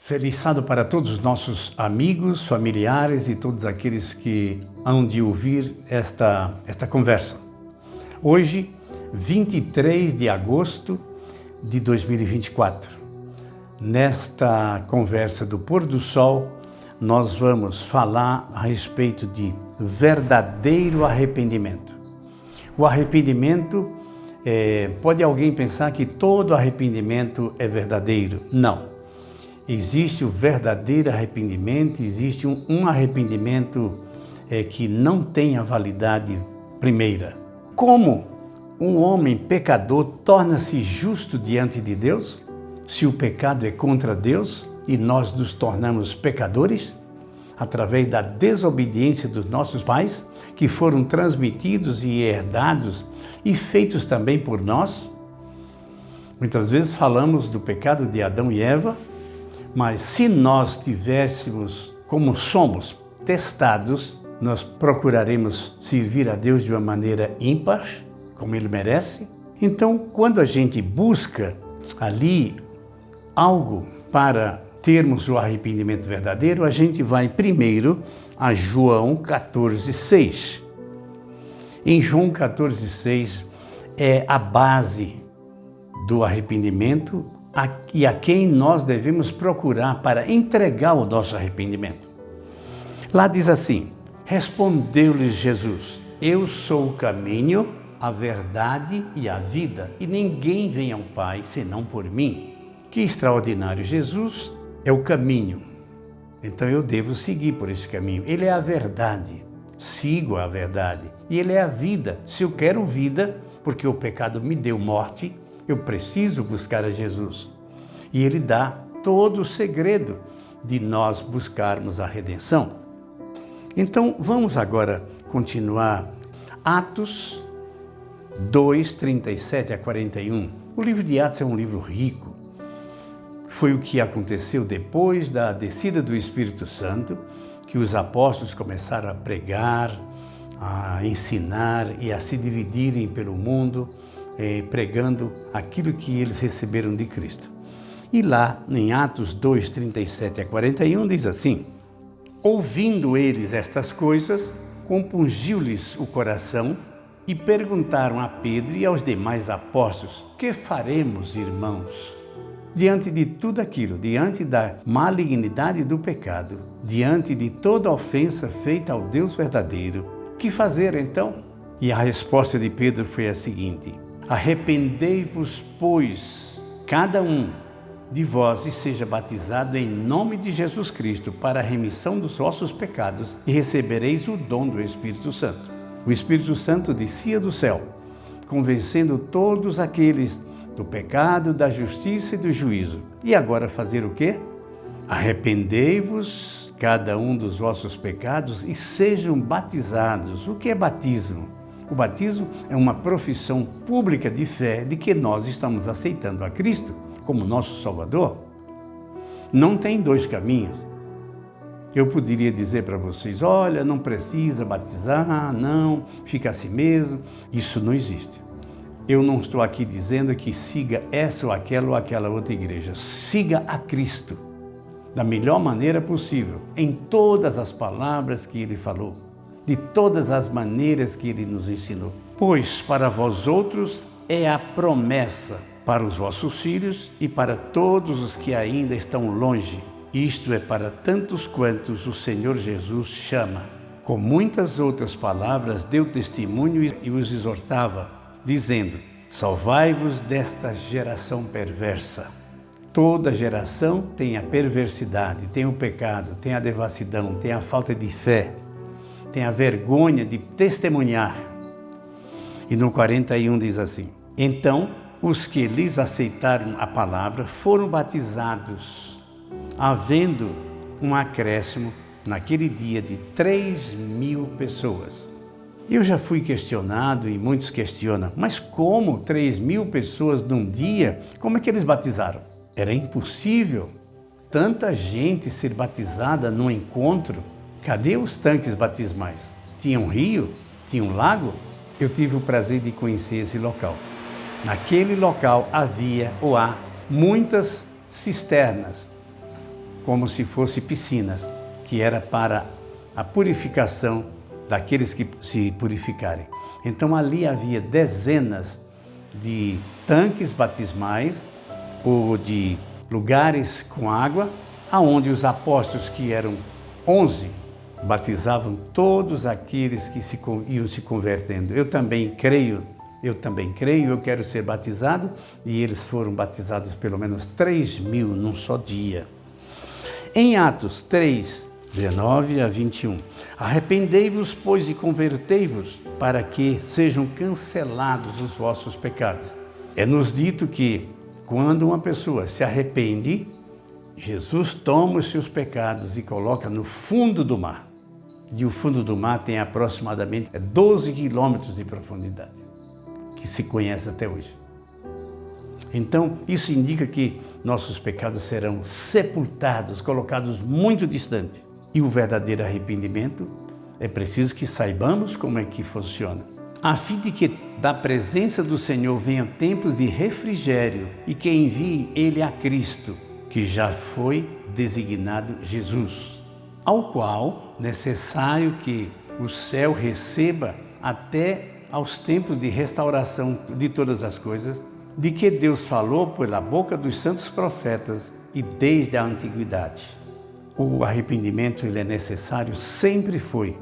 Feliz sábado para todos os nossos amigos, familiares e todos aqueles que hão de ouvir esta conversa. Hoje, 23 de agosto de 2024. Nesta conversa do pôr do sol, nós vamos falar a respeito de verdadeiro arrependimento. O arrependimento, pode alguém pensar que todo arrependimento é verdadeiro? Não. Existe o verdadeiro arrependimento, existe um arrependimento que não tem a validade primeira. Como um homem pecador torna-se justo diante de Deus, se o pecado é contra Deus e nós nos tornamos pecadores, através da desobediência dos nossos pais, que foram transmitidos e herdados e feitos também por nós? Muitas vezes falamos do pecado de Adão e Eva, mas se nós tivéssemos, como somos, testados, nós procuraremos servir a Deus de uma maneira ímpar, como Ele merece. Então, quando a gente busca ali algo para termos o arrependimento verdadeiro, a gente vai primeiro a João 14,6. Em João 14,6 é a base do arrependimento e a quem nós devemos procurar para entregar o nosso arrependimento. Lá diz assim: respondeu-lhes Jesus: eu sou o caminho, a verdade e a vida, e ninguém vem ao Pai senão por mim. Que extraordinário! Jesus é o caminho, então eu devo seguir por esse caminho. Ele é a verdade, sigo a verdade. E Ele é a vida. Se eu quero vida, porque o pecado me deu morte, eu preciso buscar a Jesus. E Ele dá todo o segredo de nós buscarmos a redenção. Então, vamos agora continuar. Atos 2, 37 a 41. O livro de Atos é um livro rico. Foi o que aconteceu depois da descida do Espírito Santo, que os apóstolos começaram a pregar, a ensinar e a se dividirem pelo mundo, pregando aquilo que eles receberam de Cristo. E lá, em Atos 2, 37 a 41, diz assim: ouvindo eles estas coisas, compungiu-lhes o coração e perguntaram a Pedro e aos demais apóstolos: que faremos, irmãos? Diante de tudo aquilo, diante da malignidade do pecado, diante de toda ofensa feita ao Deus verdadeiro, que fazer então? E a resposta de Pedro foi a seguinte: arrependei-vos, pois, cada um de vós e seja batizado em nome de Jesus Cristo para a remissão dos vossos pecados e recebereis o dom do Espírito Santo. O Espírito Santo descia do céu, convencendo todos aqueles do pecado, da justiça e do juízo. E agora fazer o quê? Arrependei-vos, cada um dos vossos pecados, e sejam batizados. O que é batismo? O batismo é uma profissão pública de fé de que nós estamos aceitando a Cristo como nosso Salvador. Não tem dois caminhos. Eu poderia dizer para vocês: olha, não precisa batizar, não, fica assim mesmo. Isso não existe. Eu não estou aqui dizendo que siga essa ou aquela outra igreja. Siga a Cristo da melhor maneira possível, em todas as palavras que Ele falou, de todas as maneiras que Ele nos ensinou. Pois para vós outros é a promessa, para os vossos filhos e para todos os que ainda estão longe. Isto é para tantos quantos o Senhor Jesus chama. Com muitas outras palavras deu testemunho e os exortava, dizendo: salvai-vos desta geração perversa. Toda geração tem a perversidade, tem o pecado, tem a devassidão, tem a falta de fé, tem a vergonha de testemunhar. E no 41 diz assim: então os que lhes aceitaram a palavra foram batizados, havendo um acréscimo naquele dia de 3.000 pessoas. Eu já fui questionado, e muitos questionam: mas como 3.000 pessoas num dia? Como é que eles batizaram? Era impossível tanta gente ser batizada num encontro. Cadê os tanques batismais? Tinha um rio? Tinha um lago? Eu tive o prazer de conhecer esse local. Naquele local havia ou há muitas cisternas como se fossem piscinas, que era para a purificação daqueles que se purificarem. Então ali havia dezenas de tanques batismais ou de lugares com água, aonde os apóstolos, que eram 11, batizavam todos aqueles que iam se convertendo. Eu também creio, eu quero ser batizado, e eles foram batizados pelo menos 3.000 num só dia. Em Atos 3, 19 a 21, arrependei-vos, pois, e convertei-vos, para que sejam cancelados os vossos pecados. É-nos dito que, quando uma pessoa se arrepende, Jesus toma os seus pecados e coloca no fundo do mar. E o fundo do mar tem aproximadamente 12 quilômetros de profundidade, que se conhece até hoje. Então, isso indica que nossos pecados serão sepultados, colocados muito distante. E o verdadeiro arrependimento, é preciso que saibamos como é que funciona. A fim de que da presença do Senhor venham tempos de refrigério e que envie Ele a Cristo, que já foi designado Jesus, ao qual necessário que o céu receba até aos tempos de restauração de todas as coisas, de que Deus falou pela boca dos santos profetas e desde a antiguidade. O arrependimento, ele é necessário, sempre foi.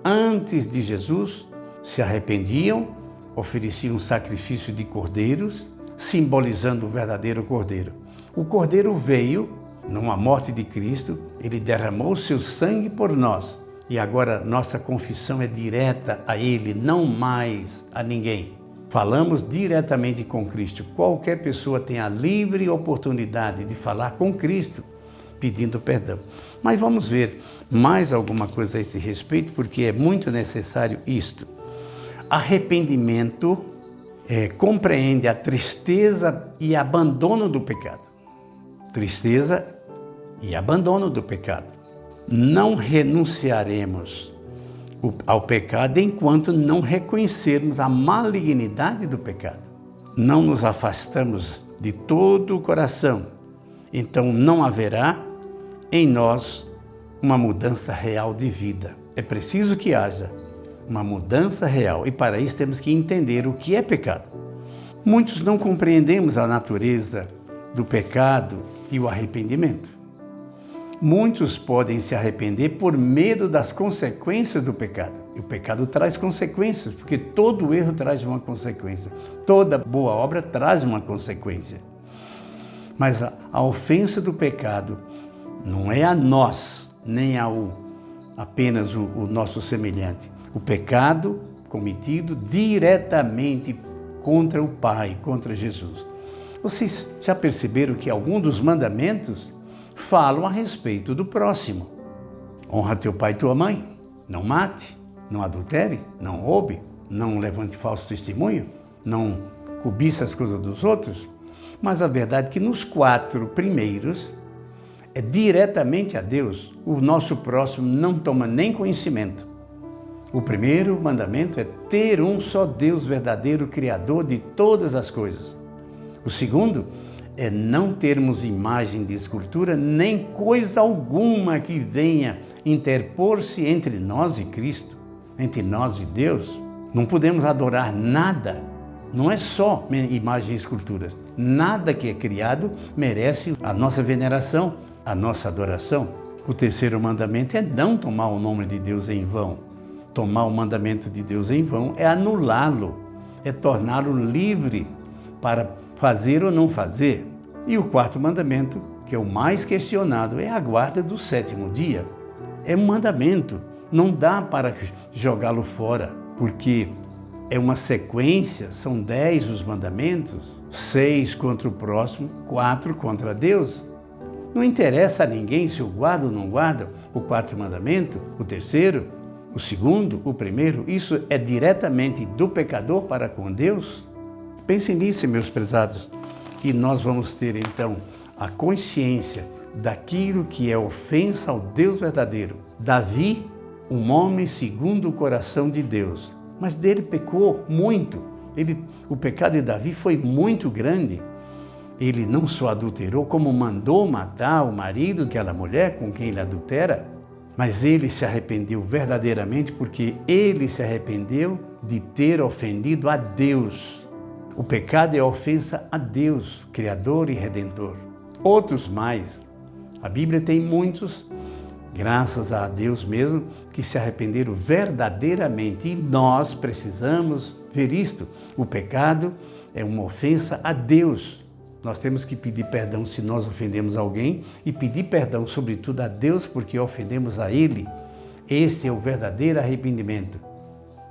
Antes de Jesus, se arrependiam, ofereciam sacrifício de cordeiros, simbolizando o verdadeiro cordeiro. O cordeiro veio, numa morte de Cristo, ele derramou seu sangue por nós. E agora nossa confissão é direta a Ele, não mais a ninguém. Falamos diretamente com Cristo. Qualquer pessoa tem a livre oportunidade de falar com Cristo, pedindo perdão. Mas vamos ver mais alguma coisa a esse respeito, porque é muito necessário isto. Arrependimento compreende a tristeza e abandono do pecado. Tristeza e abandono do pecado. Não renunciaremos ao pecado enquanto não reconhecermos a malignidade do pecado. Não nos afastamos de todo o coração. Então não haverá em nós uma mudança real de vida. É preciso que haja uma mudança real, e para isso temos que entender o que é pecado. Muitos não compreendemos a natureza do pecado e o arrependimento. Muitos podem se arrepender por medo das consequências do pecado. E o pecado traz consequências, porque todo erro traz uma consequência. Toda boa obra traz uma consequência. Mas a ofensa do pecado não é a nós, nem apenas o nosso semelhante. O pecado cometido diretamente contra o Pai, contra Jesus. Vocês já perceberam que alguns dos mandamentos falam a respeito do próximo? Honra teu pai e tua mãe, não mate, não adultere, não roube, não levante falso testemunho, não cobiça as coisas dos outros. Mas a verdade é que nos 4 primeiros é diretamente a Deus. O nosso próximo não toma nem conhecimento. O primeiro mandamento é ter um só Deus verdadeiro, Criador de todas as coisas. O segundo é não termos imagem de escultura, nem coisa alguma que venha interpor-se entre nós e Cristo, entre nós e Deus. Não podemos adorar nada, não é só imagem e esculturas. Nada que é criado merece a nossa veneração, a nossa adoração. O terceiro mandamento é não tomar o nome de Deus em vão. Tomar o mandamento de Deus em vão é anulá-lo, é torná-lo livre para fazer ou não fazer. E o 4º mandamento, que é o mais questionado, é a guarda do 7º dia. É um mandamento, não dá para jogá-lo fora, porque é uma sequência, são 10 os mandamentos, 6 contra o próximo, 4 contra Deus. Não interessa a ninguém se o guarda ou não guarda o 4º mandamento, o terceiro, o segundo, o primeiro. Isso é diretamente do pecador para com Deus. Pensem nisso, meus prezados, e nós vamos ter então a consciência daquilo que é ofensa ao Deus verdadeiro. Davi, um homem segundo o coração de Deus, mas dele pecou muito. O pecado de Davi foi muito grande. Ele não só adulterou, como mandou matar o marido daquela mulher com quem ele adultera, mas ele se arrependeu verdadeiramente porque ele se arrependeu de ter ofendido a Deus. O pecado é a ofensa a Deus, Criador e Redentor. Outros mais. A Bíblia tem muitos, graças a Deus mesmo, que se arrependeram verdadeiramente. E nós precisamos ver isto. O pecado é uma ofensa a Deus. Nós temos que pedir perdão se nós ofendemos alguém e pedir perdão, sobretudo, a Deus porque ofendemos a Ele. Esse é o verdadeiro arrependimento.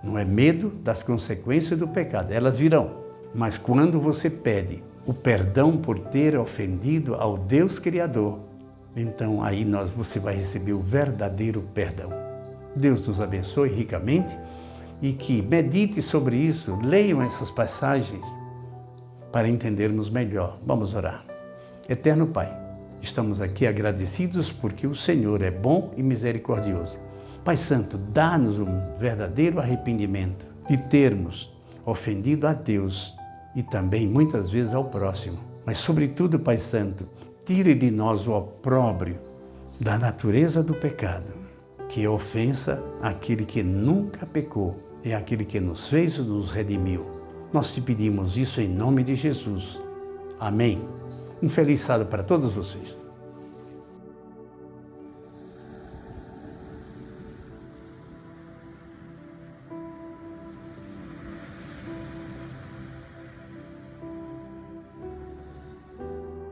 Não é medo das consequências do pecado, elas virão. Mas quando você pede o perdão por ter ofendido ao Deus Criador, então aí você vai receber o verdadeiro perdão. Deus nos abençoe ricamente e que medite sobre isso, leiam essas passagens para entendermos melhor. Vamos orar. Eterno Pai, estamos aqui agradecidos porque o Senhor é bom e misericordioso. Pai Santo, dá-nos um verdadeiro arrependimento de termos ofendido a Deus e também muitas vezes ao próximo. Mas sobretudo, Pai Santo, tire de nós o opróbrio da natureza do pecado, que é ofensa àquele que nunca pecou, é aquele que nos fez e nos redimiu. Nós te pedimos isso em nome de Jesus. Amém. Um feliz sábado para todos vocês.